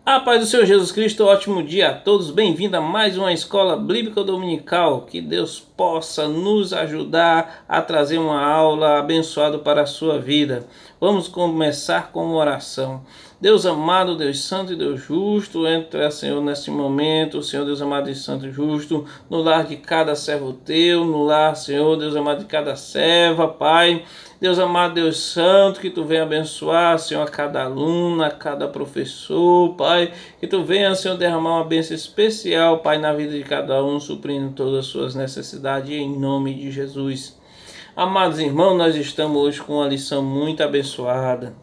A paz do Senhor Jesus Cristo, ótimo dia a todos, bem-vindo a mais uma Escola Bíblica Dominical, que Deus possa nos ajudar a trazer uma aula abençoada para a sua vida. Vamos começar com uma oração. Deus amado, Deus santo e Deus justo, entra, Senhor, nesse momento, Senhor Deus amado e santo e justo, no lar de cada servo teu, no lar, Senhor Deus amado, de cada serva, Pai. Deus amado, Deus santo, que tu venha abençoar, Senhor, a cada aluno, a cada professor, Pai, que tu venha, Senhor, derramar uma bênção especial, Pai, na vida de cada um, suprindo todas as suas necessidades, em nome de Jesus. Amados irmãos, nós estamos hoje com uma lição muito abençoada,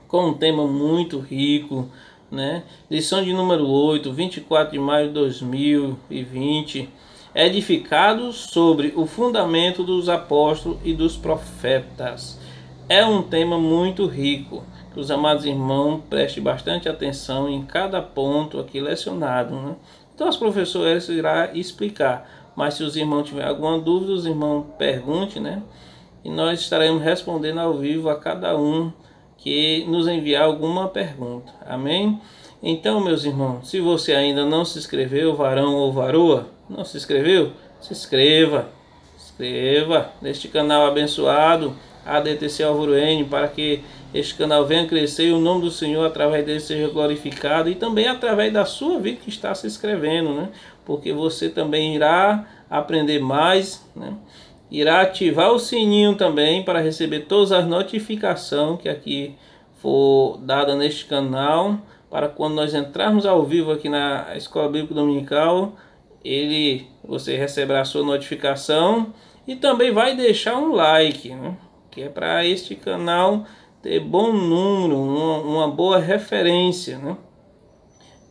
com um tema muito rico, né? Lição de número 8, 24 de maio de 2020. Edificados sobre o fundamento dos apóstolos e dos profetas. É um tema muito rico, que os amados irmãos prestem bastante atenção em cada ponto aqui lecionado, né? Então, os professores irão explicar, mas se os irmãos tiverem alguma dúvida, os irmãos perguntem, né? E nós estaremos respondendo ao vivo a cada um que nos enviar alguma pergunta. Amém? Então, meus irmãos, se você ainda não se inscreveu, varão ou varoa, não se inscreveu? Se inscreva, neste canal abençoado, ADTC Álvaro N, para que este canal venha crescer e o nome do Senhor através dele seja glorificado, e também através da sua vida que está se inscrevendo, né? Porque você também irá aprender mais, né? Irá ativar o sininho também para receber todas as notificações que aqui for dada neste canal, para quando nós entrarmos ao vivo aqui na Escola Bíblica Dominical, você receberá a sua notificação e também vai deixar um like, né? Que é para este canal ter bom número, uma boa referência, né?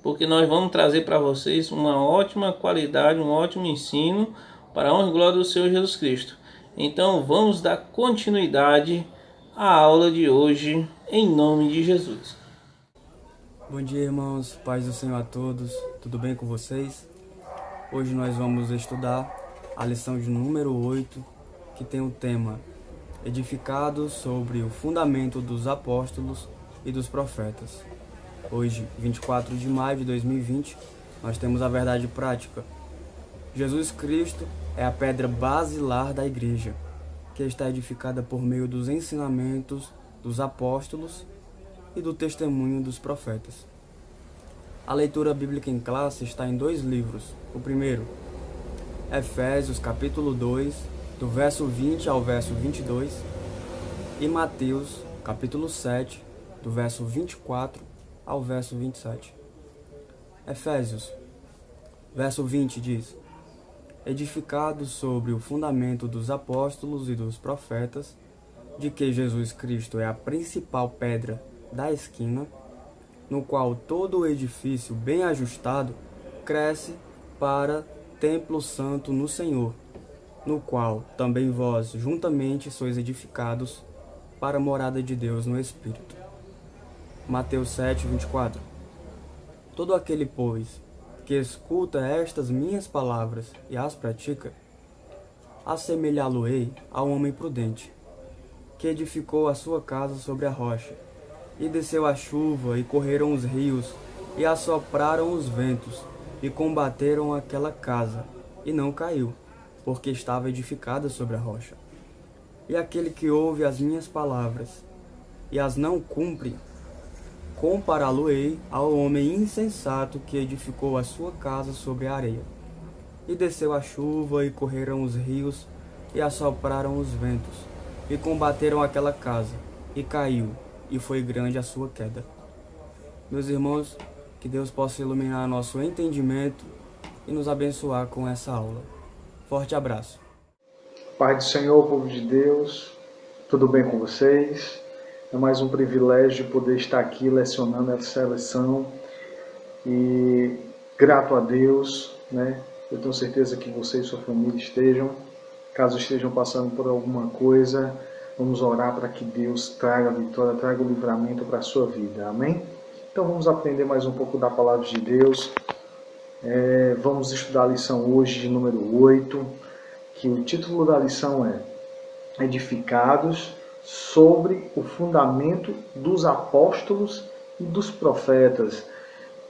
Porque nós vamos trazer para vocês uma ótima qualidade, um ótimo ensino para a honra e glória do Senhor Jesus Cristo. Então vamos dar continuidade à aula de hoje, em nome de Jesus. Bom dia, irmãos, paz do Senhor a todos, tudo bem com vocês? Hoje nós vamos estudar a lição de número 8, que tem o tema Edificados sobre o fundamento dos apóstolos e dos profetas. Hoje, 24 de maio de 2020, nós temos a verdade prática. Jesus Cristo é a pedra basilar da igreja, que está edificada por meio dos ensinamentos dos apóstolos e do testemunho dos profetas. A leitura bíblica em classe está em 2 livros. O primeiro, Efésios capítulo 2, do verso 20 ao verso 22, e Mateus capítulo 7, do verso 24 ao verso 27. Efésios, verso 20 diz: edificados sobre o fundamento dos apóstolos e dos profetas, de que Jesus Cristo é a principal pedra da esquina, no qual todo o edifício bem ajustado cresce para templo santo no Senhor, no qual também vós juntamente sois edificados para a morada de Deus no Espírito. Mateus 7, 24. Todo aquele, pois, que escuta estas minhas palavras e as pratica, assemelhá-lo-ei ao homem prudente, que edificou a sua casa sobre a rocha. E desceu a chuva, e correram os rios, e assopraram os ventos, e combateram aquela casa, e não caiu, porque estava edificada sobre a rocha. E aquele que ouve as minhas palavras, e as não cumpre, compará-lo-ei ao homem insensato que edificou a sua casa sobre a areia. E desceu a chuva, e correram os rios, e assopraram os ventos, e combateram aquela casa, e caiu, e foi grande a sua queda. Meus irmãos, que Deus possa iluminar nosso entendimento e nos abençoar com essa aula. Forte abraço. Pai do Senhor, povo de Deus, tudo bem com vocês? É mais um privilégio poder estar aqui lecionando essa lição e grato a Deus, né? Eu tenho certeza que você e sua família caso estejam passando por alguma coisa, vamos orar para que Deus traga a vitória, traga o livramento para a sua vida, amém? Então vamos aprender mais um pouco da palavra de Deus. Vamos estudar a lição hoje de número 8, que o título da lição é Edificados sobre o fundamento dos apóstolos e dos profetas.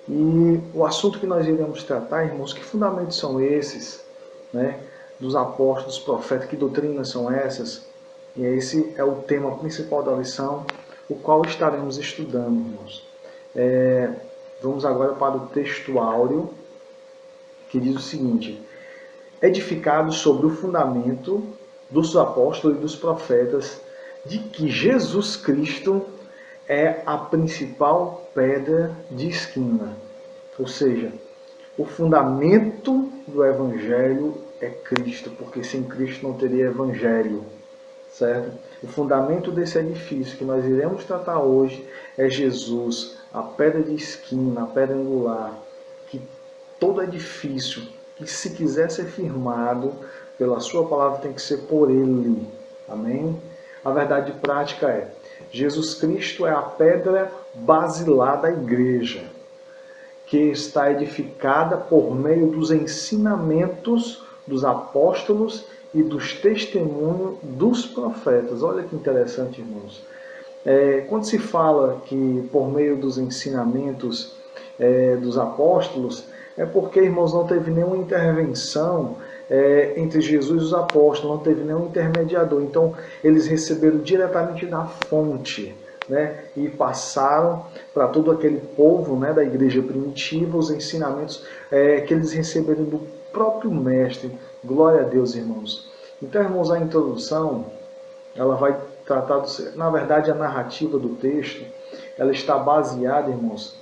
E o assunto que nós iremos tratar, irmãos, que fundamentos são esses, né, dos apóstolos, profetas, que doutrinas são essas? E esse é o tema principal da lição, o qual estaremos estudando, irmãos. Vamos agora para o texto áureo, que diz o seguinte: edificado sobre o fundamento dos apóstolos e dos profetas, de que Jesus Cristo é a principal pedra de esquina. Ou seja, o fundamento do Evangelho é Cristo, porque sem Cristo não teria Evangelho, certo? O fundamento desse edifício que nós iremos tratar hoje é Jesus, a pedra de esquina, a pedra angular, que todo edifício que se quiser ser firmado pela sua palavra tem que ser por ele. Amém? A verdade prática é: Jesus Cristo é a pedra basilar da igreja, que está edificada por meio dos ensinamentos dos apóstolos e dos testemunhos dos profetas. Olha que interessante, irmãos. Quando se fala que por meio dos ensinamentos dos apóstolos, é porque, irmãos, não teve nenhuma intervenção entre Jesus e os apóstolos, não teve nenhum intermediador. Então, eles receberam diretamente da fonte, né, e passaram para todo aquele povo, né, da igreja primitiva os ensinamentos que eles receberam do próprio Mestre. Glória a Deus, irmãos. Então, irmãos, a introdução, ela vai tratar, na verdade, a narrativa do texto, ela está baseada, irmãos,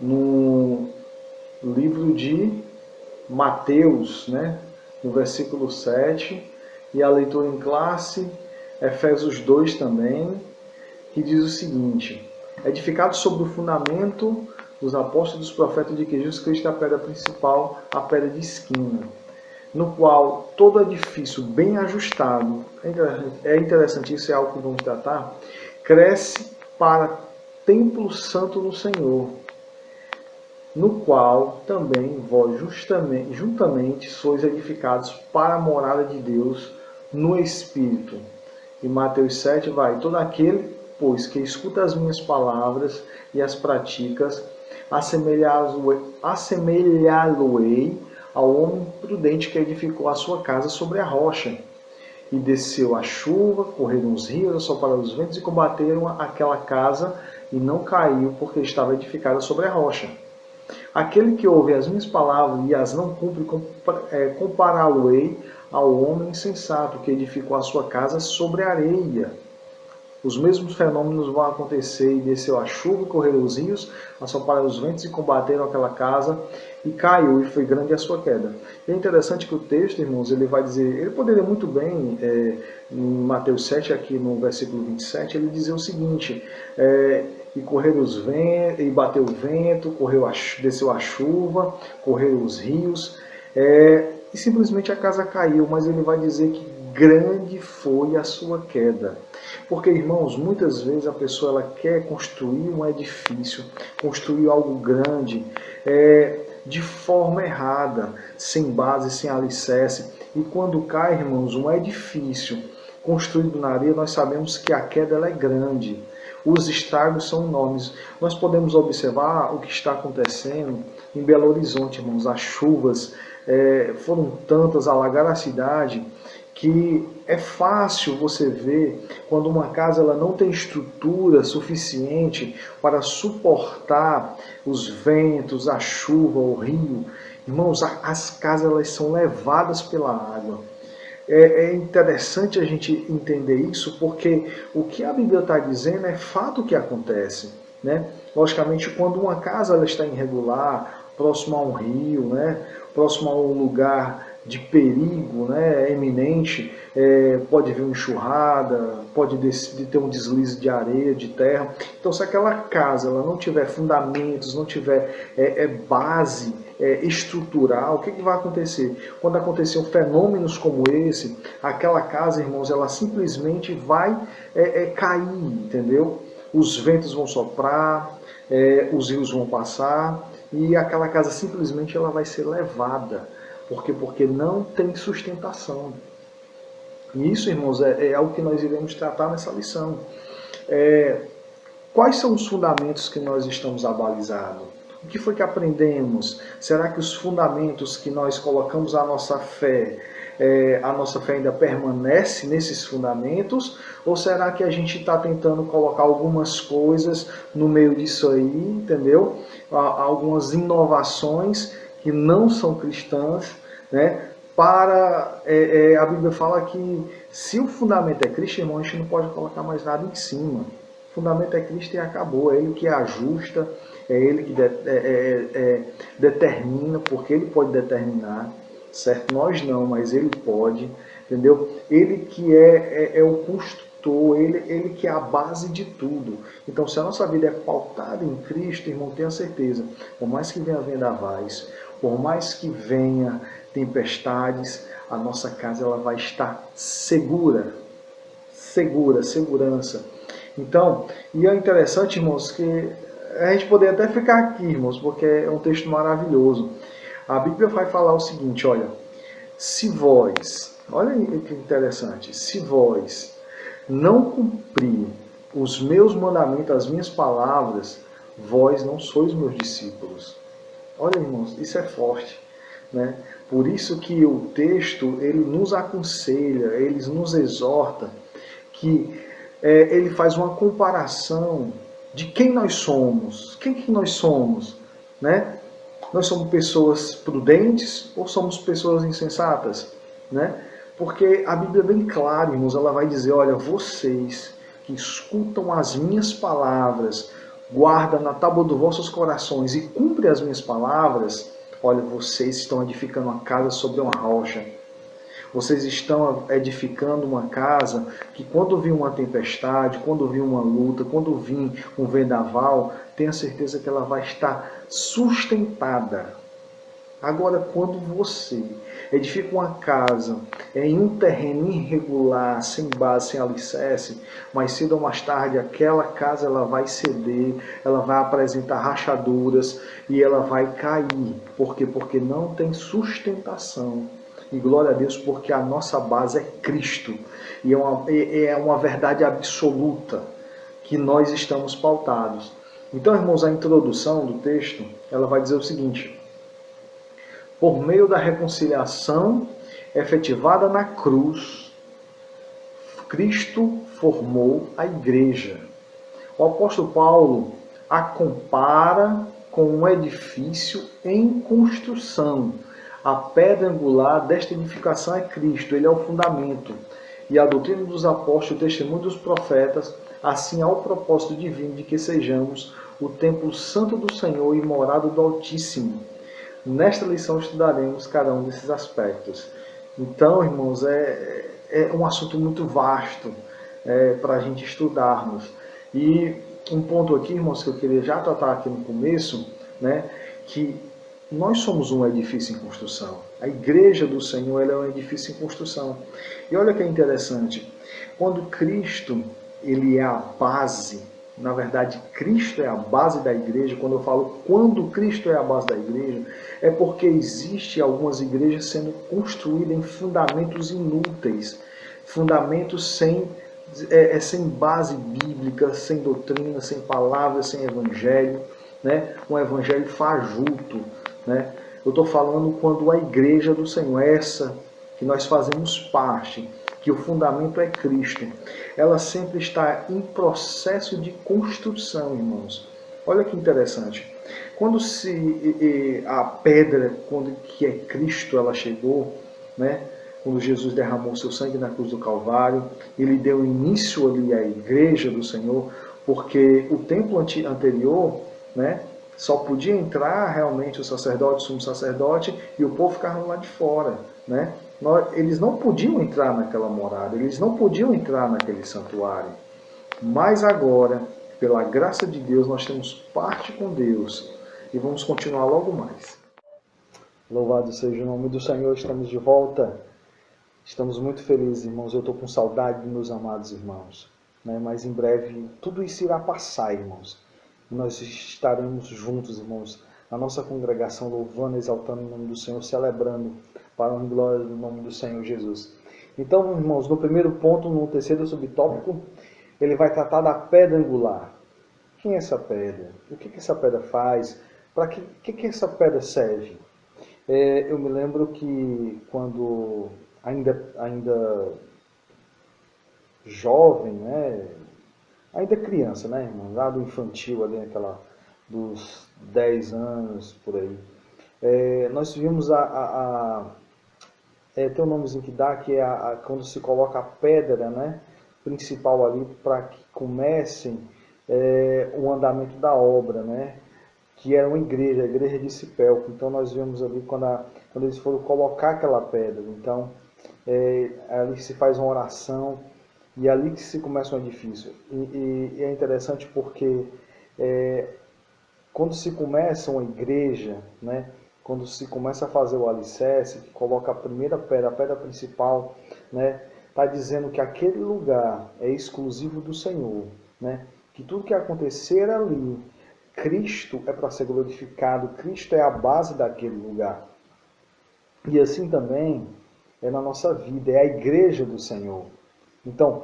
no livro de Mateus, né, no versículo 7, e a leitura em classe, Efésios 2 também, que diz o seguinte: edificado sobre o fundamento dos apóstolos e dos profetas, de que Jesus Cristo é a pedra principal, a pedra de esquina, no qual todo edifício bem ajustado, é interessante, isso é algo que vamos tratar, cresce para templo santo no Senhor, no qual também vós juntamente sois edificados para a morada de Deus no Espírito. E Mateus 7 vai: todo aquele, pois, que escuta as minhas palavras e as praticas, assemelhá-lo-ei ao homem prudente que edificou a sua casa sobre a rocha. E desceu a chuva, correram os rios, assopraram os ventos e combateram aquela casa, e não caiu, porque estava edificada sobre a rocha. Aquele que ouve as minhas palavras e as não cumpre, compará-lo-ei ao homem insensato que edificou a sua casa sobre a areia. Os mesmos fenômenos vão acontecer: e desceu a chuva, correram os rios, assopraram os ventos e combateram aquela casa, e caiu, e foi grande a sua queda. E é interessante que o texto, irmãos, ele vai dizer, ele poderia muito bem, em Mateus 7, aqui no versículo 27, ele dizer o seguinte: e correram os ventos, e bateu o vento, desceu a chuva, correram os rios, e simplesmente a casa caiu, mas ele vai dizer que grande foi a sua queda. Porque, irmãos, muitas vezes a pessoa ela quer construir um edifício, construir algo grande, de forma errada, sem base, sem alicerce. E quando cai, irmãos, um edifício construído na areia, nós sabemos que a queda ela é grande. Os estragos são enormes. Nós podemos observar o que está acontecendo em Belo Horizonte, irmãos. As chuvas foram tantas, alagaram a cidade, que é fácil você ver quando uma casa ela não tem estrutura suficiente para suportar os ventos, a chuva, o rio. Irmãos, as casas elas são levadas pela água. É interessante a gente entender isso, porque o que a Bíblia está dizendo é fato que acontece, né? Logicamente, quando uma casa ela está irregular, próximo a um rio, né? Próximo a um lugar de perigo, né, eminente, pode vir uma enxurrada, pode ter um deslize de areia, de terra. Então, se aquela casa ela não tiver fundamentos, não tiver base estrutural, o que vai acontecer? Quando acontecer fenômenos como esse, aquela casa, irmãos, ela simplesmente vai cair, entendeu? Os ventos vão soprar, os rios vão passar, e aquela casa simplesmente ela vai ser levada. Por quê? Porque não tem sustentação. E isso, irmãos, é algo que nós iremos tratar nessa lição. quais são os fundamentos que nós estamos abalizados? O que foi que aprendemos? Será que os fundamentos que nós colocamos a nossa fé ainda permanece nesses fundamentos? Ou será que a gente está tentando colocar algumas coisas no meio disso aí, entendeu? Algumas inovações que não são cristãs, né? A Bíblia fala que se o fundamento é Cristo, irmão, a gente não pode colocar mais nada em cima. O fundamento é Cristo e acabou. É Ele que ajusta, é Ele que determina, porque Ele pode determinar, certo? Nós não, mas Ele pode, entendeu? Ele que é o construtor, ele que é a base de tudo. Então, se a nossa vida é pautada em Cristo, irmão, tenha certeza, por mais que venha vendavais, por mais que venha tempestades, a nossa casa ela vai estar segura, segurança. Então, e é interessante, irmãos, que a gente poderia até ficar aqui, irmãos, porque é um texto maravilhoso. A Bíblia vai falar o seguinte, olha, se vós, olha que interessante, se vós não cumprir os meus mandamentos, as minhas palavras, vós não sois meus discípulos. Olha, irmãos, isso é forte, né? Por isso que o texto, ele nos aconselha, ele nos exorta, que ele faz uma comparação de quem nós somos. Quem que nós somos, né? Nós somos pessoas prudentes ou somos pessoas insensatas, né? Porque a Bíblia é bem clara, irmãos, ela vai dizer, olha, vocês que escutam as minhas palavras, guardam na tábua dos vossos corações e cumprem as minhas palavras, olha, vocês estão edificando uma casa sobre uma rocha. Vocês estão edificando uma casa que quando vir uma tempestade, quando vir uma luta, quando vir um vendaval, tenha certeza que ela vai estar sustentada. Agora, quando você edifica uma casa em um terreno irregular, sem base, sem alicerce, mais cedo ou mais tarde aquela casa ela vai ceder, ela vai apresentar rachaduras e ela vai cair. Por quê? Porque não tem sustentação. E glória a Deus, porque a nossa base é Cristo. E é uma verdade absoluta que nós estamos pautados. Então, irmãos, a introdução do texto, ela vai dizer o seguinte: por meio da reconciliação efetivada na cruz, Cristo formou a igreja. O apóstolo Paulo a compara com um edifício em construção. A pedra angular desta edificação é Cristo, ele é o fundamento. E a doutrina dos apóstolos, o testemunho dos profetas, assim há o propósito divino de que sejamos o templo santo do Senhor e morada do Altíssimo. Nesta lição estudaremos cada um desses aspectos. Então, irmãos, é um assunto muito vasto para a gente estudarmos. E um ponto aqui, irmãos, que eu queria já tratar aqui no começo, né, que nós somos um edifício em construção. A igreja do Senhor ela é um edifício em construção. E olha que é interessante. Quando Cristo ele é a base, na verdade, Cristo é a base da igreja. Quando eu falo quando Cristo é a base da igreja, é porque existe algumas igrejas sendo construídas em fundamentos inúteis, fundamentos sem base bíblica, sem doutrina, sem palavra, sem evangelho, né? Um evangelho fajuto, né? Eu estou falando quando a igreja do Senhor, essa que nós fazemos parte, que o fundamento é Cristo, ela sempre está em processo de construção, irmãos. Olha que interessante. Quando a pedra, que é Cristo, ela chegou, né? Quando Jesus derramou seu sangue na cruz do Calvário, ele deu início ali à igreja do Senhor, porque o templo anterior, né, só podia entrar realmente o sacerdote, o sumo sacerdote, e o povo ficava lá de fora, né? Eles não podiam entrar naquela morada, eles não podiam entrar naquele santuário. Mas agora, pela graça de Deus, nós temos parte com Deus e vamos continuar logo mais. Louvado seja o nome do Senhor, estamos de volta. Estamos muito felizes, irmãos. Eu estou com saudade dos meus amados irmãos, né? Mas em breve tudo isso irá passar, irmãos. Nós estaremos juntos, irmãos, na nossa congregação, louvando, exaltando o nome do Senhor, celebrando para a glória do nome do Senhor Jesus. Então, irmãos, no primeiro ponto, no terceiro subtópico, ele vai tratar da pedra angular. Quem é essa pedra? O que essa pedra faz? Para que essa pedra serve? Eu me lembro que quando ainda jovem, né? Ainda criança, né, irmão? Lá do infantil, ali naquela dos 10 anos, por aí. Nós vimos tem um nomezinho que dá, que é quando se coloca a pedra, né, principal ali, para que comecem o andamento da obra, né, que era uma igreja, a igreja de Cipelco. Então nós vimos ali quando eles foram colocar aquela pedra. Então ali se faz uma oração e ali que se começa um edifício. E é interessante porque quando se começa uma igreja, né, quando se começa a fazer o alicerce, que coloca a primeira pedra, a pedra principal, né, está dizendo que aquele lugar é exclusivo do Senhor, né, que tudo que acontecer ali, Cristo é para ser glorificado, Cristo é a base daquele lugar. E assim também é na nossa vida, é a igreja do Senhor. Então,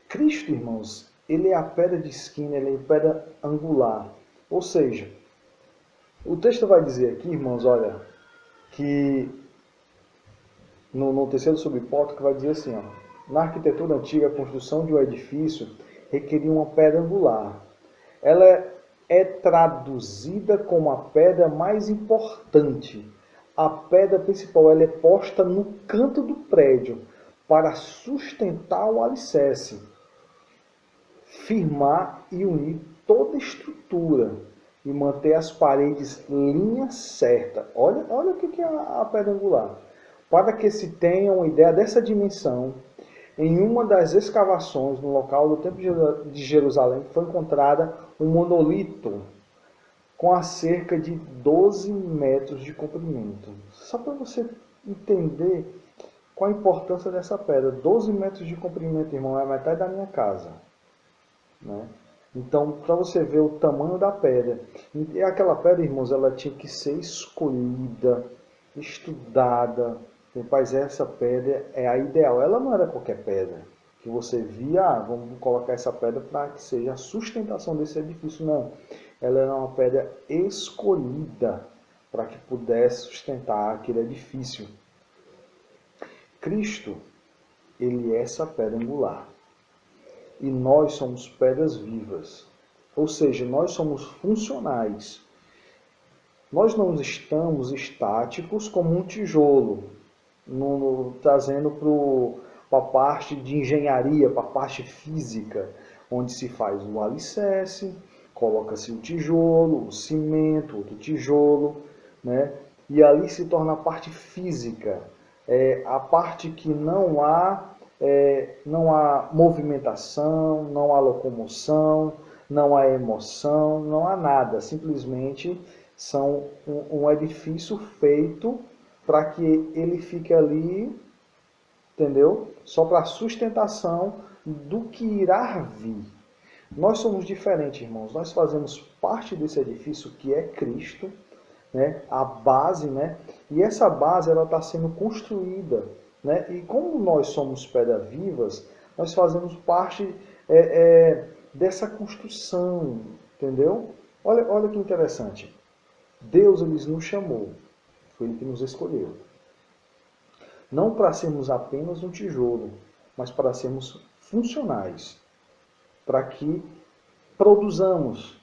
Cristo, irmãos, ele é a pedra de esquina, ele é a pedra angular. Ou seja, o texto vai dizer aqui, irmãos, olha, que no terceiro subtópico vai dizer assim, ó, na arquitetura antiga, a construção de um edifício requeria uma pedra angular. Ela é traduzida como a pedra mais importante. A pedra principal ela é posta no canto do prédio para sustentar o alicerce, firmar e unir toda a estrutura e manter as paredes linha certa. Olha o que é a pedra angular. Para que se tenha uma ideia dessa dimensão, em uma das escavações no local do Templo de Jerusalém foi encontrada um monolito com a cerca de 12 metros de comprimento. Só para você entender qual a importância dessa pedra. 12 metros de comprimento, irmão, é a metade da minha casa, né? Então, para você ver o tamanho da pedra. E aquela pedra, irmãos, ela tinha que ser escolhida, estudada. Rapaz, essa pedra é a ideal. Ela não era qualquer pedra que você via, vamos colocar essa pedra para que seja a sustentação desse edifício. Não. Ela era uma pedra escolhida para que pudesse sustentar aquele edifício. Cristo, ele é essa pedra angular. E nós somos pedras vivas. Ou seja, nós somos funcionais. Nós não estamos estáticos como um tijolo, trazendo para a parte de engenharia, para a parte física, onde se faz o alicerce, coloca-se o tijolo, o cimento, outro tijolo, né? E ali se torna a parte física, a parte que não há movimentação, não há locomoção, não há emoção, não há nada. Simplesmente são um edifício feito para que ele fique ali, entendeu? Só para sustentação do que irá vir. Nós somos diferentes, irmãos. Nós fazemos parte desse edifício que é Cristo, né? A base, né? E essa base ela está sendo construída, né? E como nós somos pedras vivas, nós fazemos parte dessa construção, entendeu? Olha que interessante. Deus ele nos chamou, foi Ele que nos escolheu. Não para sermos apenas um tijolo, mas para sermos funcionais, para que produzamos,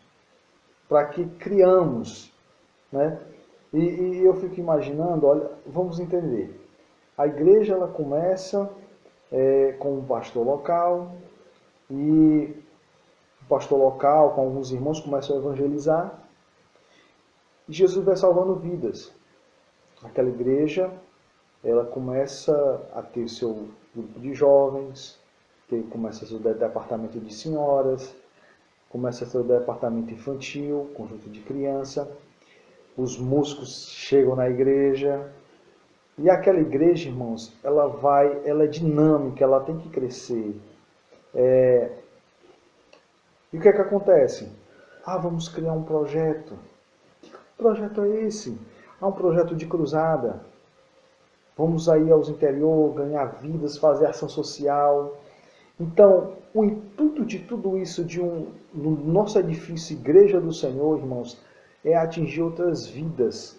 para que criamos, né? E eu fico imaginando, olha, vamos entender. A igreja ela começa com um pastor local e o pastor local, com alguns irmãos, começam a evangelizar e Jesus vai salvando vidas. Aquela igreja ela começa a ter seu grupo de jovens, começa seu departamento de senhoras, começa seu departamento infantil, conjunto de criança, os músicos chegam na igreja. E aquela igreja, irmãos, ela é dinâmica, ela tem que crescer. E o que é que acontece? Vamos criar um projeto. Que projeto é esse? Um projeto de cruzada. Vamos aí aos interior, ganhar vidas, fazer ação social. Então, o intuito de tudo isso, no nosso edifício Igreja do Senhor, irmãos, é atingir outras vidas,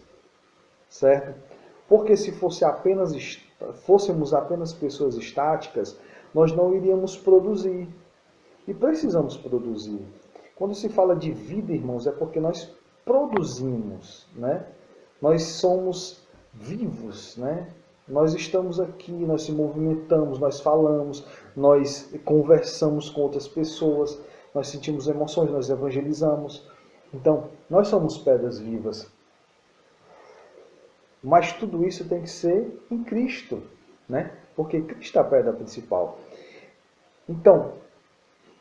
certo? Porque se fôssemos apenas pessoas estáticas, nós não iríamos produzir. E precisamos produzir. Quando se fala de vida, irmãos, é porque nós produzimos, né? Nós somos vivos, né? Nós estamos aqui, nós se movimentamos, nós falamos, nós conversamos com outras pessoas, nós sentimos emoções, nós evangelizamos. Então, nós somos pedras vivas. Mas tudo isso tem que ser em Cristo, né? Porque Cristo é a pedra principal. Então,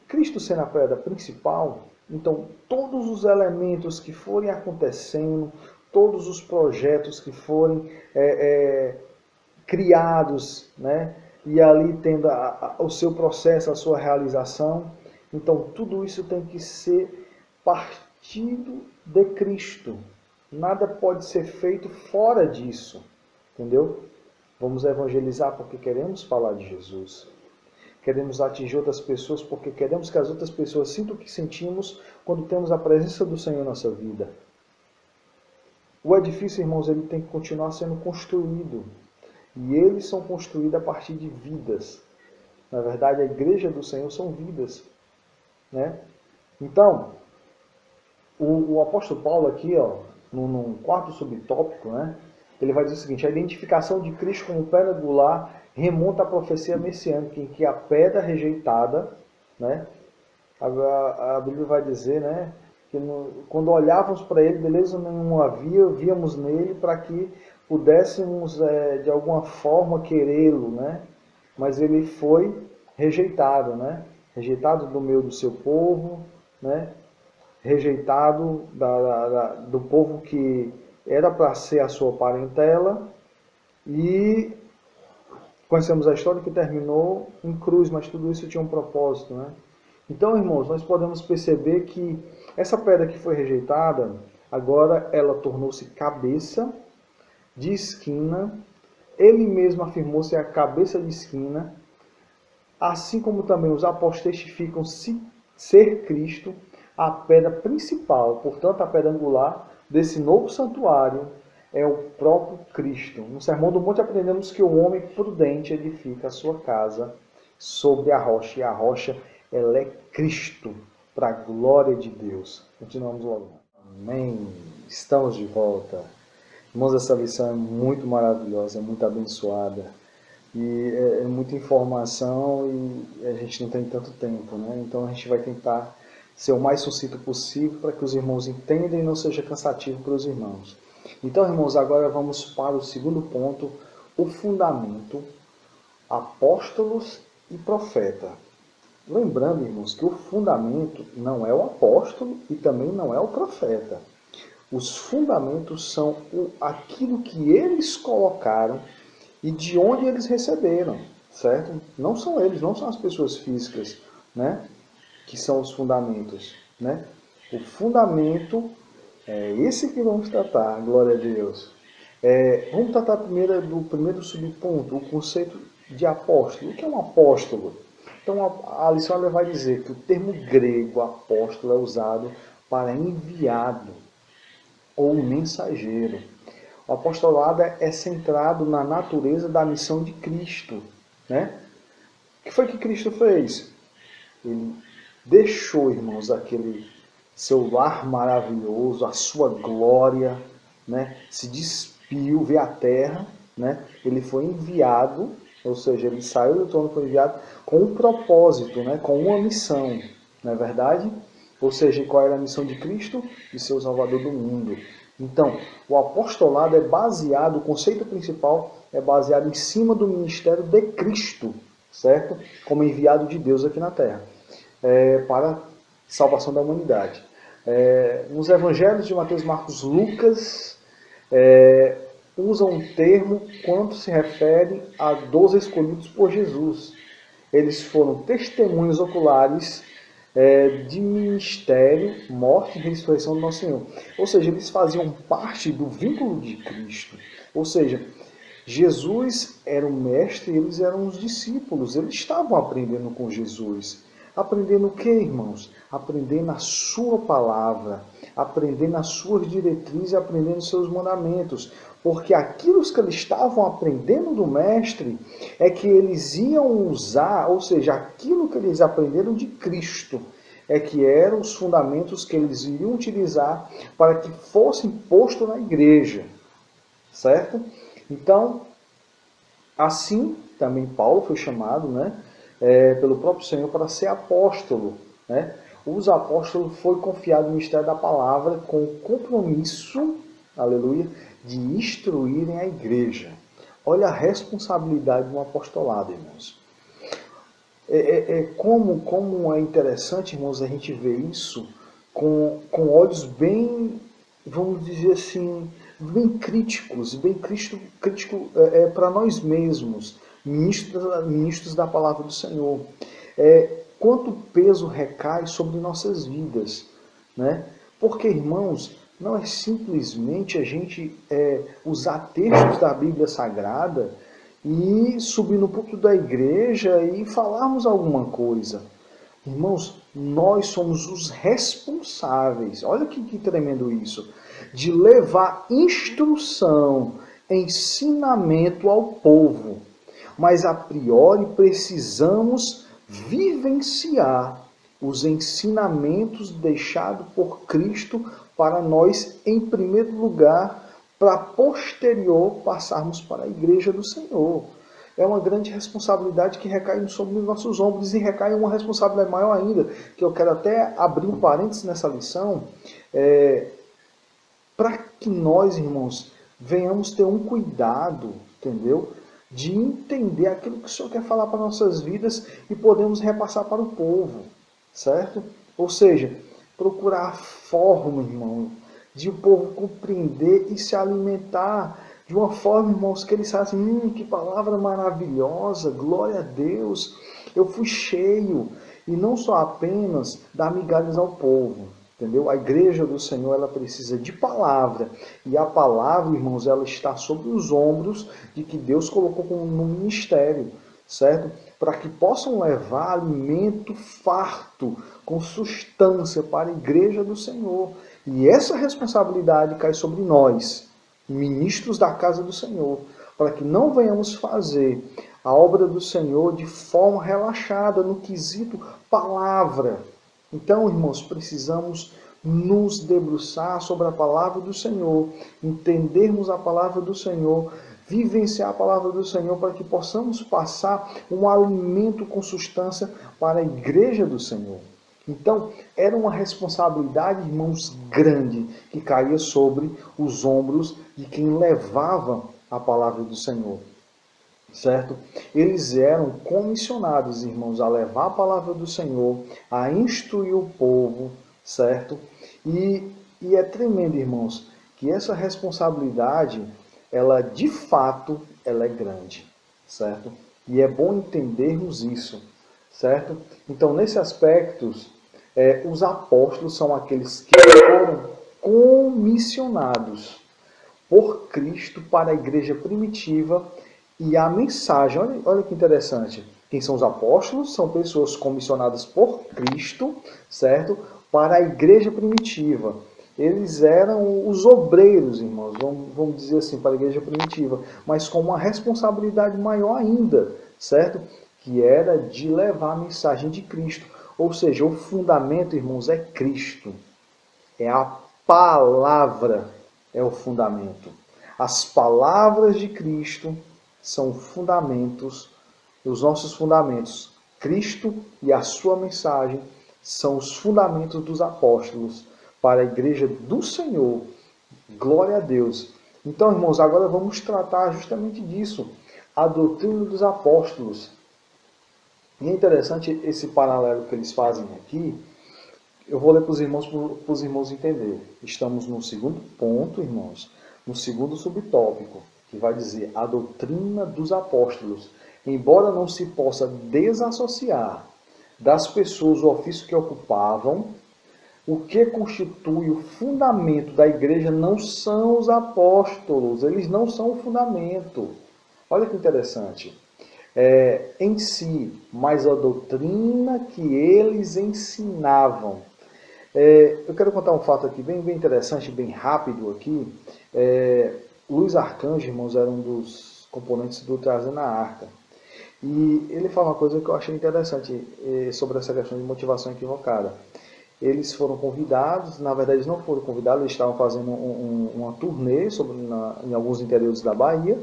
Cristo sendo a pedra principal, então todos os elementos que forem acontecendo, todos os projetos que forem criados, né? E ali tendo o seu processo, a sua realização, então tudo isso tem que ser partido de Cristo. Nada pode ser feito fora disso, entendeu? Vamos evangelizar porque queremos falar de Jesus. Queremos atingir outras pessoas porque queremos que as outras pessoas sintam o que sentimos quando temos a presença do Senhor em nossa vida. O edifício, irmãos, ele tem que continuar sendo construído. E eles são construídos a partir de vidas. Na verdade, a igreja do Senhor são vidas, né? Então, o apóstolo Paulo aqui, ó, num quarto subtópico, né, ele vai dizer o seguinte: a identificação de Cristo como pedra angular remonta à profecia messiânica, em que a pedra rejeitada, né, a Bíblia vai dizer, né, que quando olhávamos para ele, beleza nenhuma havia, víamos nele para que pudéssemos de alguma forma querê-lo, né, mas ele foi rejeitado, né, rejeitado do meio do seu povo, né, rejeitado do povo que era para ser a sua parentela, e conhecemos a história que terminou em cruz, mas tudo isso tinha um propósito, né? Então, irmãos, nós podemos perceber que essa pedra que foi rejeitada, agora ela tornou-se cabeça de esquina, ele mesmo afirmou-se a cabeça de esquina, assim como também os apóstolos testificam ser Cristo, a pedra principal, portanto a pedra angular desse novo santuário é o próprio Cristo. No Sermão do Monte aprendemos que o homem prudente edifica a sua casa sobre a rocha, e a rocha ela é Cristo, para a glória de Deus. Continuamos logo. Amém. Estamos de volta. Irmãos, essa lição é muito maravilhosa, é muito abençoada. E é muita informação e a gente não tem tanto tempo, né? Então a gente vai tentar ser o mais sucinto possível para que os irmãos entendam e não seja cansativo para os irmãos. Então, irmãos, agora vamos para o segundo ponto, o fundamento, apóstolos e profeta. Lembrando, irmãos, que o fundamento não é o apóstolo e também não é o profeta. Os fundamentos são aquilo que eles colocaram e de onde eles receberam, certo? Não são eles, não são as pessoas físicas, né, que são os fundamentos, né? O fundamento é esse que vamos tratar, glória a Deus. Vamos tratar primeiro do primeiro subponto, o conceito de apóstolo. O que é um apóstolo? Então a lição vai dizer que o termo grego apóstolo é usado para enviado ou mensageiro. O apostolado é centrado na natureza da missão de Cristo, né? O que foi que Cristo fez? Ele deixou, irmãos, aquele seu lar maravilhoso, a sua glória, né? Se despiu, veio à terra, né? Ele foi enviado, ou seja, ele saiu do trono, foi enviado com um propósito, né? Com uma missão, não é verdade? Ou seja, qual era a missão de Cristo? De ser o Salvador do mundo. Então, o apostolado é baseado, o conceito principal é baseado em cima do ministério de Cristo, certo? Como enviado de Deus aqui na terra, para a salvação da humanidade. Nos evangelhos de Mateus, Marcos, Lucas, usam um termo quando se refere a 12 escolhidos por Jesus. Eles foram testemunhos oculares de ministério, morte e ressurreição do nosso Senhor. Ou seja, eles faziam parte do vínculo de Cristo. Ou seja, Jesus era o mestre e eles eram os discípulos. Eles estavam aprendendo com Jesus. Aprendendo o que, irmãos? Aprendendo a sua palavra, aprendendo as suas diretrizes, aprendendo os seus mandamentos. Porque aquilo que eles estavam aprendendo do mestre é que eles iam usar, ou seja, aquilo que eles aprenderam de Cristo, é que eram os fundamentos que eles iriam utilizar para que fosse posto na igreja. Certo? Então, assim, também Paulo foi chamado, pelo próprio Senhor para ser apóstolo. Os apóstolos foi confiado o ministério da palavra com o compromisso, aleluia, de instruírem a igreja. Olha a responsabilidade do apostolado, irmãos. Como é interessante, irmãos, a gente ver isso com olhos bem, vamos dizer assim, bem críticos, crítico para nós mesmos, ministros da palavra do Senhor. Quanto peso recai sobre nossas vidas, Porque, irmãos, não é simplesmente a gente usar textos da Bíblia Sagrada e subir no púlpito da igreja e falarmos alguma coisa. Irmãos, nós somos os responsáveis, olha que tremendo isso, de levar instrução, ensinamento ao povo. Mas a priori precisamos vivenciar os ensinamentos deixados por Cristo para nós, em primeiro lugar, para posterior passarmos para a igreja do Senhor. É uma grande responsabilidade que recai sobre os nossos ombros e recai uma responsabilidade maior ainda, que eu quero até abrir um parênteses nessa lição, para que nós, irmãos, venhamos ter um cuidado, entendeu? De entender aquilo que o Senhor quer falar para nossas vidas e podemos repassar para o povo, certo? Ou seja, procurar a forma, irmão, de o povo compreender e se alimentar de uma forma, irmãos, que eles fazem, que palavra maravilhosa, glória a Deus, eu fui cheio, e não só apenas dar migalhas ao povo, entendeu? A igreja do Senhor, ela precisa de palavra, e a palavra, irmãos, ela está sobre os ombros de que Deus colocou no ministério, certo? Para que possam levar alimento farto, com substância para a igreja do Senhor. E essa responsabilidade cai sobre nós, ministros da casa do Senhor, para que não venhamos fazer a obra do Senhor de forma relaxada, no quesito palavra. Então, irmãos, precisamos nos debruçar sobre a palavra do Senhor, entendermos a palavra do Senhor, vivenciar a palavra do Senhor, para que possamos passar um alimento com substância para a igreja do Senhor. Então, era uma responsabilidade, irmãos, grande, que caía sobre os ombros de quem levava a palavra do Senhor, certo? Eles eram comissionados, irmãos, a levar a palavra do Senhor, a instruir o povo, certo? E é tremendo, irmãos, que essa responsabilidade, ela de fato, ela é grande, certo? E é bom entendermos isso, certo? Então, nesse aspecto, os apóstolos são aqueles que foram comissionados por Cristo para a igreja primitiva, e a mensagem, olha que interessante, quem são os apóstolos? São pessoas comissionadas por Cristo, certo? Para a igreja primitiva. Eles eram os obreiros, irmãos, vamos dizer assim, para a igreja primitiva, mas com uma responsabilidade maior ainda, certo? Que era de levar a mensagem de Cristo. Ou seja, o fundamento, irmãos, é Cristo. É a palavra, é o fundamento. As palavras de Cristo são fundamentos, os nossos fundamentos. Cristo e a sua mensagem são os fundamentos dos apóstolos para a igreja do Senhor. Glória a Deus. Então, irmãos, agora vamos tratar justamente disso. A doutrina dos apóstolos. E é interessante esse paralelo que eles fazem aqui. Eu vou ler para os irmãos entenderem. Estamos no segundo ponto, irmãos, no segundo subtópico, que vai dizer a doutrina dos apóstolos. Embora não se possa desassociar das pessoas o ofício que ocupavam, o que constitui o fundamento da igreja não são os apóstolos, eles não são o fundamento, Olha que interessante. Em si, mas a doutrina que eles ensinavam. Eu quero contar um fato aqui bem interessante, bem rápido aqui. Luiz Arcanjo, irmãos, era um dos componentes do Trazendo a Arca. E ele fala uma coisa que eu achei interessante sobre essa questão de motivação equivocada. Eles foram convidados, na verdade eles não foram convidados, eles estavam fazendo uma turnê em alguns interiores da Bahia,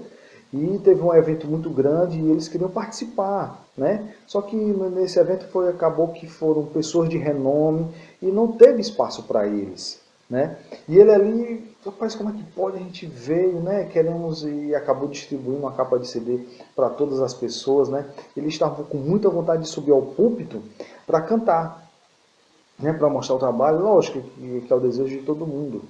e teve um evento muito grande e eles queriam participar, né? Só que nesse evento acabou que foram pessoas de renome e não teve espaço para eles, né? E ele ali, rapaz, como é que pode? A gente veio, né? Queremos, e acabou distribuindo uma capa de CD para todas as pessoas, né? Eles estavam com muita vontade de subir ao púlpito para cantar, né? Para mostrar o trabalho, lógico que é o desejo de todo mundo.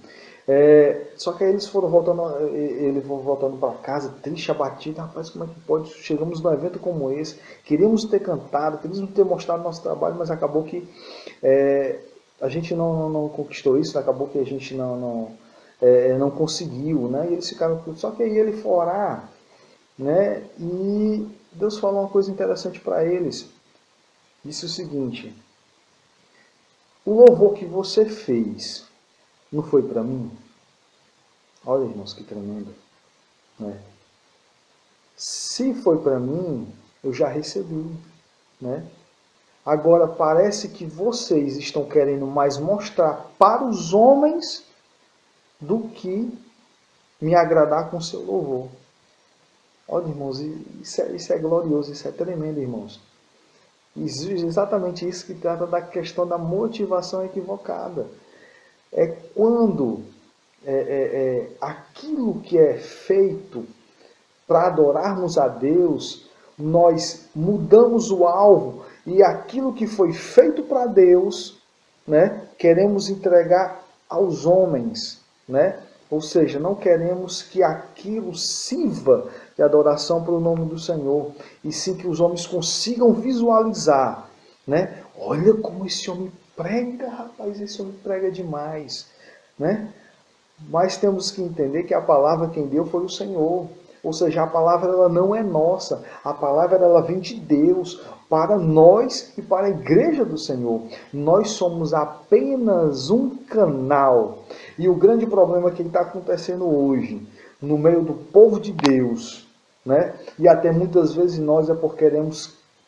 Só que aí eles foram voltando para casa, triste, abatido. Rapaz, como é que pode? Chegamos num evento como esse, queríamos ter cantado, queríamos ter mostrado nosso trabalho, mas acabou que a gente não conquistou isso, acabou que a gente não conseguiu, né? E eles ficaram. Só que aí ele foi orar, né? E Deus falou uma coisa interessante para eles. Disse o seguinte: o louvor que você fez não foi para mim? Olha, irmãos, que tremendo, né? Se foi para mim, eu já recebi, né? Agora parece que vocês estão querendo mais mostrar para os homens do que me agradar com o seu louvor. Olha, irmãos, isso é glorioso, isso é tremendo, irmãos. Exatamente isso que trata da questão da motivação equivocada. É quando aquilo que é feito para adorarmos a Deus, nós mudamos o alvo e aquilo que foi feito para Deus, né, queremos entregar aos homens, né? Ou seja, não queremos que aquilo sirva de adoração para o nome do Senhor, e sim que os homens consigam visualizar, né? Olha como esse homem prega, rapaz, esse homem prega demais, né? Mas temos que entender que a palavra quem deu foi o Senhor. Ou seja, a palavra ela não é nossa. A palavra ela vem de Deus para nós e para a igreja do Senhor. Nós somos apenas um canal. E o grande problema que está acontecendo hoje, no meio do povo de Deus, né? E até muitas vezes nós porque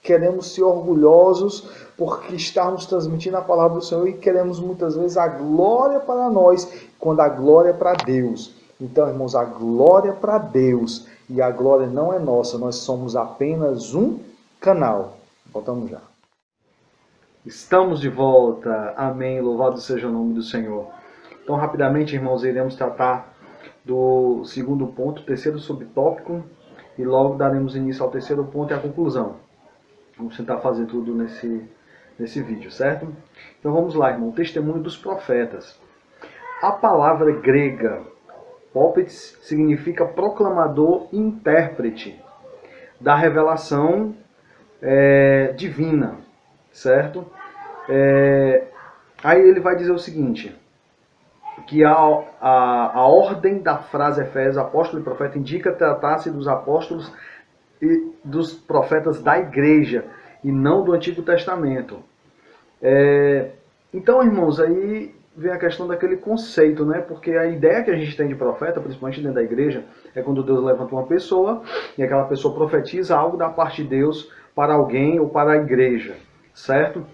queremos ser orgulhosos porque estamos transmitindo a palavra do Senhor e queremos muitas vezes a glória para nós, quando a glória é para Deus. Então, irmãos, a glória é para Deus e a glória não é nossa, nós somos apenas um canal. Voltamos já. Estamos de volta, amém, louvado seja o nome do Senhor. Então, rapidamente, irmãos, iremos tratar do segundo ponto, terceiro subtópico, e logo daremos início ao terceiro ponto e à conclusão. Vamos tentar fazer tudo nesse vídeo, certo? Então vamos lá, irmão. O testemunho dos profetas. A palavra grega, prophetes, significa proclamador e intérprete da revelação divina, certo? Aí ele vai dizer o seguinte, que a ordem da frase Efésios, apóstolo e profeta, indica tratar-se dos apóstolos e dos profetas da igreja, e não do Antigo Testamento. Então, irmãos, aí vem a questão daquele conceito, né? Porque a ideia que a gente tem de profeta, principalmente dentro da igreja, é quando Deus levanta uma pessoa e aquela pessoa profetiza algo da parte de Deus para alguém ou para a igreja, certo?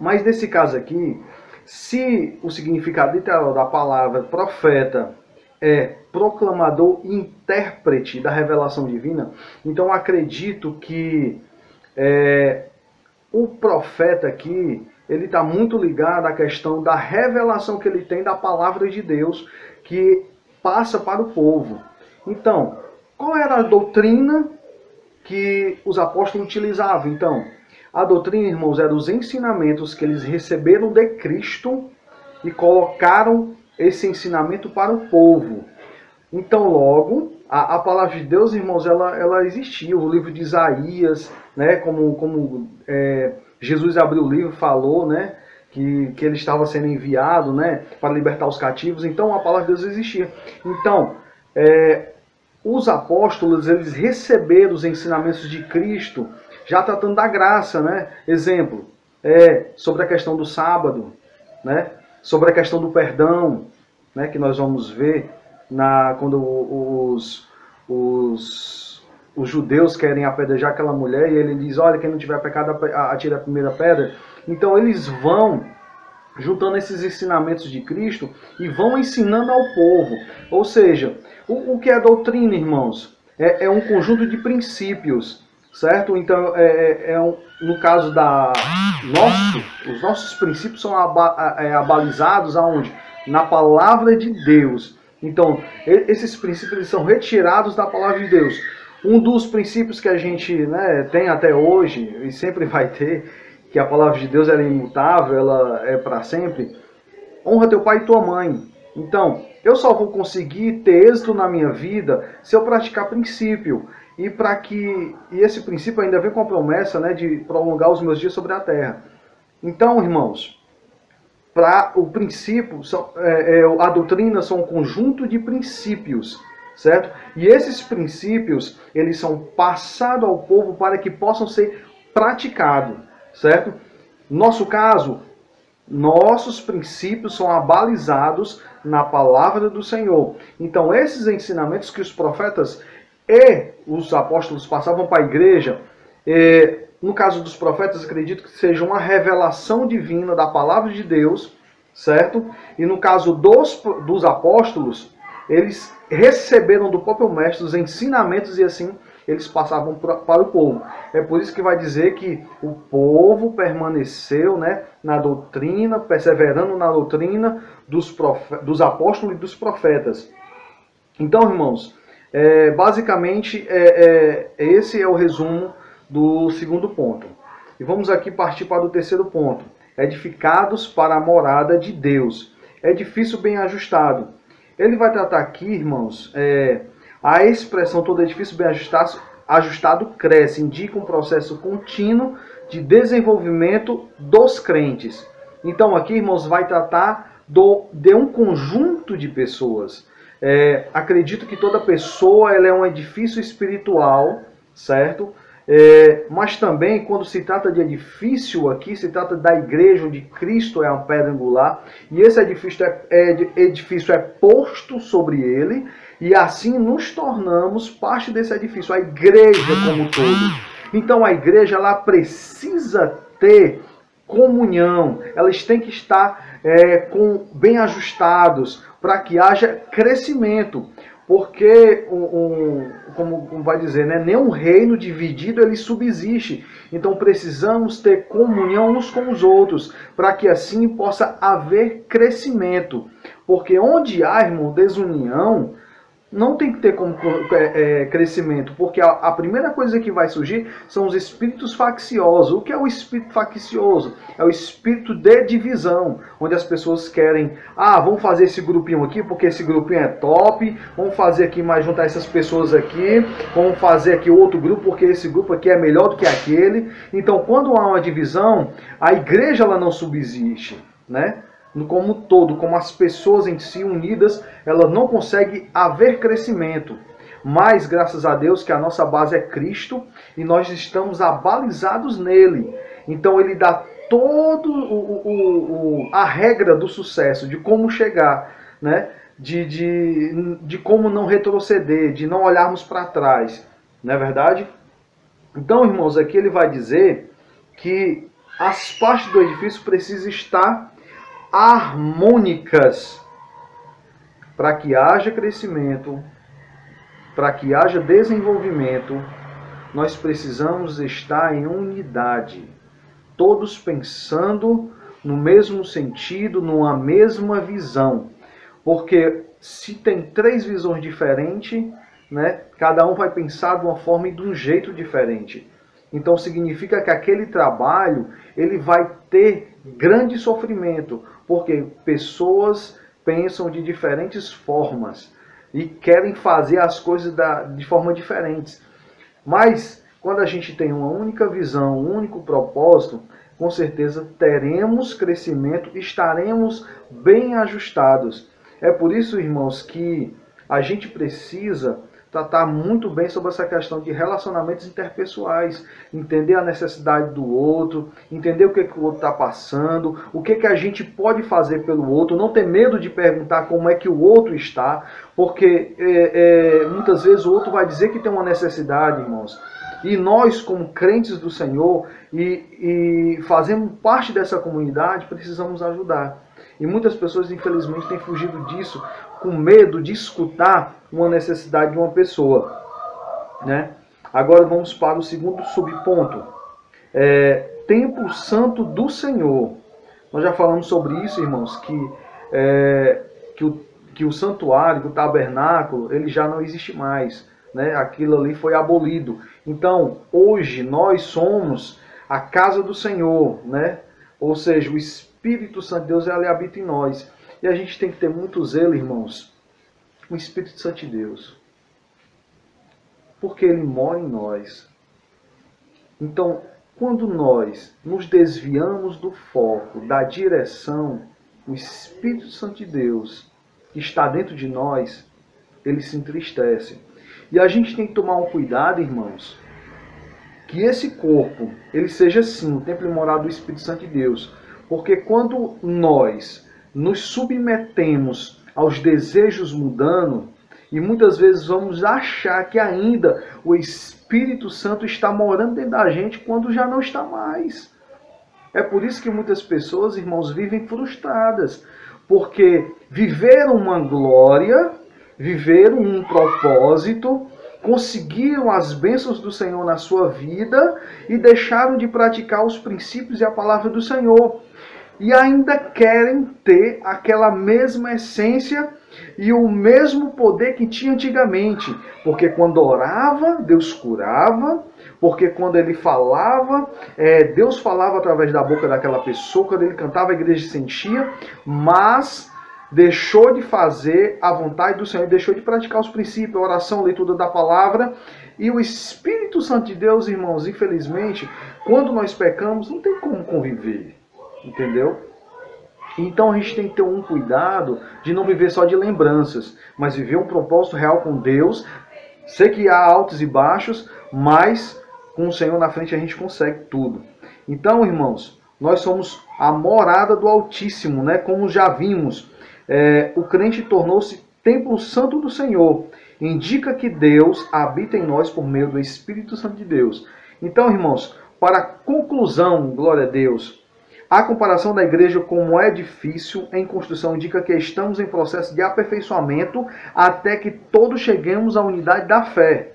Mas nesse caso aqui, se o significado literal da palavra profeta é proclamador e intérprete da revelação divina, então acredito que o profeta aqui, ele está muito ligado à questão da revelação que ele tem da palavra de Deus, que passa para o povo. Então, qual era a doutrina que os apóstolos utilizavam? Então, a doutrina, irmãos, era os ensinamentos que eles receberam de Cristo e colocaram esse ensinamento para o povo. Então, logo, a palavra de Deus, irmãos, ela existia. O livro de Isaías, né, como Jesus abriu o livro, falou, né, que ele estava sendo enviado, né, para libertar os cativos. Então, a palavra de Deus existia. Então, os apóstolos, eles receberam os ensinamentos de Cristo, já tratando da graça, né? Exemplo, sobre a questão do sábado, né? Sobre a questão do perdão, né? Que nós vamos ver quando os judeus querem apedrejar aquela mulher e ele diz, olha, quem não tiver pecado atire a primeira pedra. Então eles vão juntando esses ensinamentos de Cristo e vão ensinando ao povo. Ou seja, o que é doutrina, irmãos? É um conjunto de princípios, certo? Então, no caso os nossos princípios são abalizados aonde? Na palavra de Deus. Então, esses princípios eles são retirados da palavra de Deus. Um dos princípios que a gente, né, tem até hoje, e sempre vai ter, que a palavra de Deus ela é imutável, ela é para sempre, honra teu pai e tua mãe. Então, eu só vou conseguir ter êxito na minha vida se eu praticar princípio. E esse princípio ainda vem com a promessa, né, de prolongar os meus dias sobre a terra. Então, irmãos, o princípio, a doutrina são um conjunto de princípios, certo? E esses princípios, eles são passados ao povo para que possam ser praticados, certo? Nosso caso, nossos princípios são abalizados na palavra do Senhor. Então, esses ensinamentos que os profetas e os apóstolos passavam para a igreja, no caso dos profetas, acredito que seja uma revelação divina da palavra de Deus, certo? E no caso dos apóstolos, eles receberam do próprio mestre os ensinamentos e assim eles passavam para o povo. É por isso que vai dizer que o povo permaneceu, né, na doutrina, perseverando na doutrina dos apóstolos e dos profetas. Então, irmãos, basicamente esse é o resumo do segundo ponto. E vamos aqui partir para o terceiro ponto. Edificados para a morada de Deus. Edifício bem ajustado. Ele vai tratar aqui, irmãos, a expressão todo edifício bem ajustado cresce, indica um processo contínuo de desenvolvimento dos crentes. Então aqui, irmãos, vai tratar de um conjunto de pessoas. Acredito que toda pessoa ela é um edifício espiritual, certo? Mas também, quando se trata de edifício aqui, se trata da igreja onde Cristo é a pedra angular, e esse edifício é posto sobre ele, e assim nos tornamos parte desse edifício, a igreja como um todo. Então a igreja ela precisa ter comunhão, elas têm que estar bem ajustados para que haja crescimento. Porque, como vai dizer, né, nenhum reino dividido ele subsiste. Então precisamos ter comunhão uns com os outros, para que assim possa haver crescimento. Porque onde há, irmão, desunião, não tem que ter como crescimento, porque a primeira coisa que vai surgir são os espíritos facciosos. O que é o espírito faccioso? É o espírito de divisão, onde as pessoas querem, vamos fazer esse grupinho aqui, porque esse grupinho é top, vamos fazer aqui mais, juntar essas pessoas aqui, vamos fazer aqui outro grupo, porque esse grupo aqui é melhor do que aquele. Então, quando há uma divisão, a igreja ela não subsiste, né? Como um todo, como as pessoas em si unidas, elas não conseguem haver crescimento. Mas, graças a Deus, que a nossa base é Cristo e nós estamos abalizados nele. Então, ele dá a regra do sucesso, de como chegar, né? De como não retroceder, de não olharmos para trás. Não é verdade? Então, irmãos, aqui ele vai dizer que as partes do edifício precisam estar harmônicas para que haja crescimento, para que haja desenvolvimento. Nós precisamos estar em unidade, todos pensando no mesmo sentido, numa mesma visão, porque se tem 3 visões diferentes, né, cada um vai pensar de uma forma e de um jeito diferente. Então significa que aquele trabalho ele vai ter grande sofrimento, porque pessoas pensam de diferentes formas e querem fazer as coisas de forma diferentes. Mas quando a gente tem uma única visão, um único propósito, com certeza teremos crescimento, estaremos bem ajustados. É por isso, irmãos, que a gente precisa tratar muito bem sobre essa questão de relacionamentos interpessoais, entender a necessidade do outro, entender o que o outro está passando, o que a gente pode fazer pelo outro, não ter medo de perguntar como é que o outro está, porque muitas vezes o outro vai dizer que tem uma necessidade, irmãos. E nós, como crentes do Senhor, e fazendo parte dessa comunidade, precisamos ajudar. E muitas pessoas, infelizmente, têm fugido disso, com medo de escutar uma necessidade de uma pessoa, né? Agora vamos para o segundo subponto. Templo santo do Senhor. Nós já falamos sobre isso, irmãos, que o santuário, o tabernáculo, ele já não existe mais, né? Aquilo ali foi abolido. Então, hoje nós somos a casa do Senhor, né? Ou seja, o Espírito Santo de Deus, ele habita em nós. E a gente tem que ter muito zelo, irmãos, o Espírito Santo de Deus, porque ele mora em nós. Então, quando nós nos desviamos do foco, da direção, o Espírito Santo de Deus que está dentro de nós, ele se entristece. E a gente tem que tomar um cuidado, irmãos, que esse corpo, ele seja sim o templo e morada do Espírito Santo de Deus. Porque quando nós nos submetemos aos desejos mudando, e muitas vezes vamos achar que ainda o Espírito Santo está morando dentro da gente quando já não está mais. É por isso que muitas pessoas, irmãos, vivem frustradas. Porque viveram uma glória, viveram um propósito, conseguiram as bênçãos do Senhor na sua vida e deixaram de praticar os princípios e a palavra do Senhor. E ainda querem ter aquela mesma essência e o mesmo poder que tinha antigamente. Porque quando orava, Deus curava. Porque quando ele falava, Deus falava através da boca daquela pessoa. Quando ele cantava, a igreja se enchia. Mas deixou de fazer a vontade do Senhor, deixou de praticar os princípios, a oração, a leitura da palavra. E o Espírito Santo de Deus, irmãos, infelizmente, quando nós pecamos, não tem como conviver. Entendeu? Então a gente tem que ter um cuidado de não viver só de lembranças, mas viver um propósito real com Deus. Sei que há altos e baixos, mas com o Senhor na frente a gente consegue tudo. Então, irmãos, nós somos a morada do Altíssimo, né? Como já vimos, o crente tornou-se templo santo do Senhor. Indica que Deus habita em nós por meio do Espírito Santo de Deus. Então, irmãos, para conclusão, glória a Deus, a comparação da igreja como edifício em construção indica que estamos em processo de aperfeiçoamento até que todos cheguemos à unidade da fé.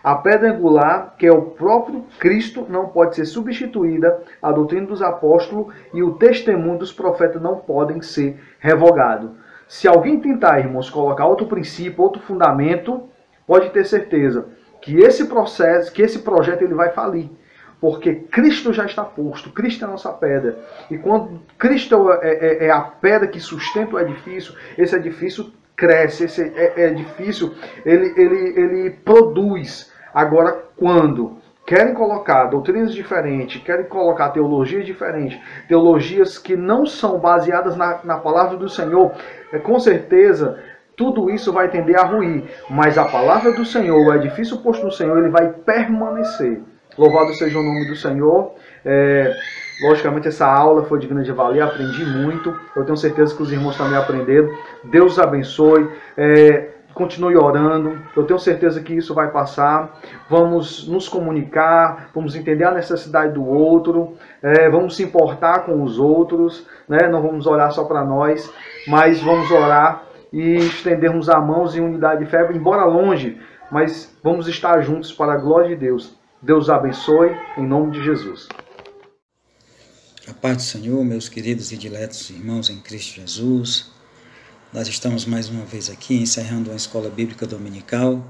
A pedra angular, que é o próprio Cristo, não pode ser substituída, a doutrina dos apóstolos e o testemunho dos profetas não podem ser revogados. Se alguém tentar, irmãos, colocar outro princípio, outro fundamento, pode ter certeza que esse projeto ele vai falir. Porque Cristo já está posto, Cristo é a nossa pedra. E quando Cristo é a pedra que sustenta o edifício, esse edifício cresce, esse edifício ele produz. Agora, quando querem colocar doutrinas diferentes, querem colocar teologias diferentes, teologias que não são baseadas na palavra do Senhor, com certeza tudo isso vai tender a ruir. Mas a palavra do Senhor, o edifício posto no Senhor, ele vai permanecer. Louvado seja o nome do Senhor. Logicamente essa aula foi de grande valia, aprendi muito. Eu tenho certeza que os irmãos também aprenderam. Deus os abençoe. Continue orando. Eu tenho certeza que isso vai passar. Vamos nos comunicar, vamos entender a necessidade do outro, vamos se importar com os outros, né? Não vamos orar só para nós, mas vamos orar e estendermos as mãos em unidade de fé, embora longe, mas vamos estar juntos para a glória de Deus. Deus abençoe, em nome de Jesus. A paz do Senhor, meus queridos e diletos irmãos em Cristo Jesus. Nós estamos mais uma vez aqui encerrando uma escola bíblica dominical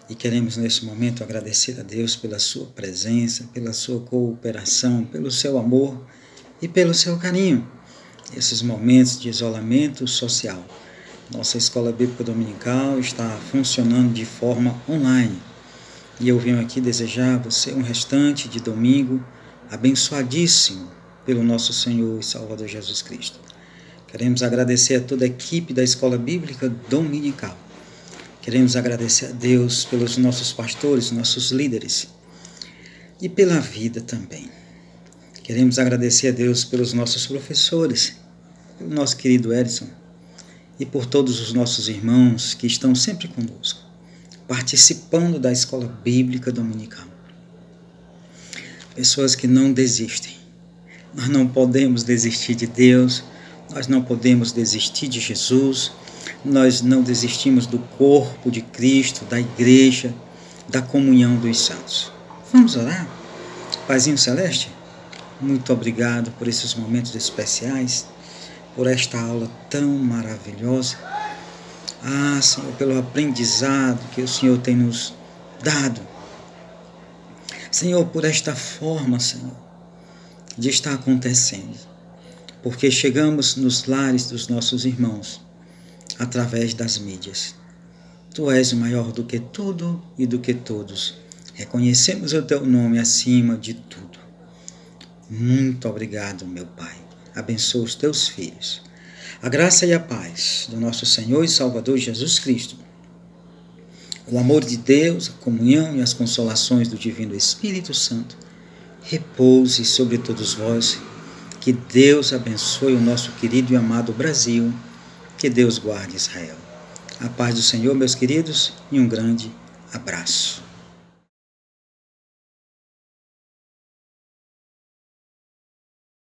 e queremos neste momento agradecer a Deus pela sua presença, pela sua cooperação, pelo seu amor e pelo seu carinho. Esses momentos de isolamento social. Nossa escola bíblica dominical está funcionando de forma online. E eu venho aqui desejar a você um restante de domingo abençoadíssimo pelo nosso Senhor e Salvador Jesus Cristo. Queremos agradecer a toda a equipe da Escola Bíblica Dominical. Queremos agradecer a Deus pelos nossos pastores, nossos líderes e pela vida também. Queremos agradecer a Deus pelos nossos professores, pelo nosso querido Edson e por todos os nossos irmãos que estão sempre conosco, participando da Escola Bíblica Dominical. Pessoas que não desistem. Nós não podemos desistir de Deus, nós não podemos desistir de Jesus, nós não desistimos do corpo de Cristo, da igreja, da comunhão dos santos. Vamos orar? Paizinho Celeste, muito obrigado por esses momentos especiais, por esta aula tão maravilhosa. Senhor, pelo aprendizado que o Senhor tem nos dado. Senhor, por esta forma, Senhor, de estar acontecendo. Porque chegamos nos lares dos nossos irmãos através das mídias. Tu és maior do que tudo e do que todos. Reconhecemos o teu nome acima de tudo. Muito obrigado, meu Pai. Abençoa os teus filhos. A graça e a paz do nosso Senhor e Salvador Jesus Cristo, o amor de Deus, a comunhão e as consolações do Divino Espírito Santo repouse sobre todos vós. Que Deus abençoe o nosso querido e amado Brasil. Que Deus guarde Israel. A paz do Senhor, meus queridos, e um grande abraço.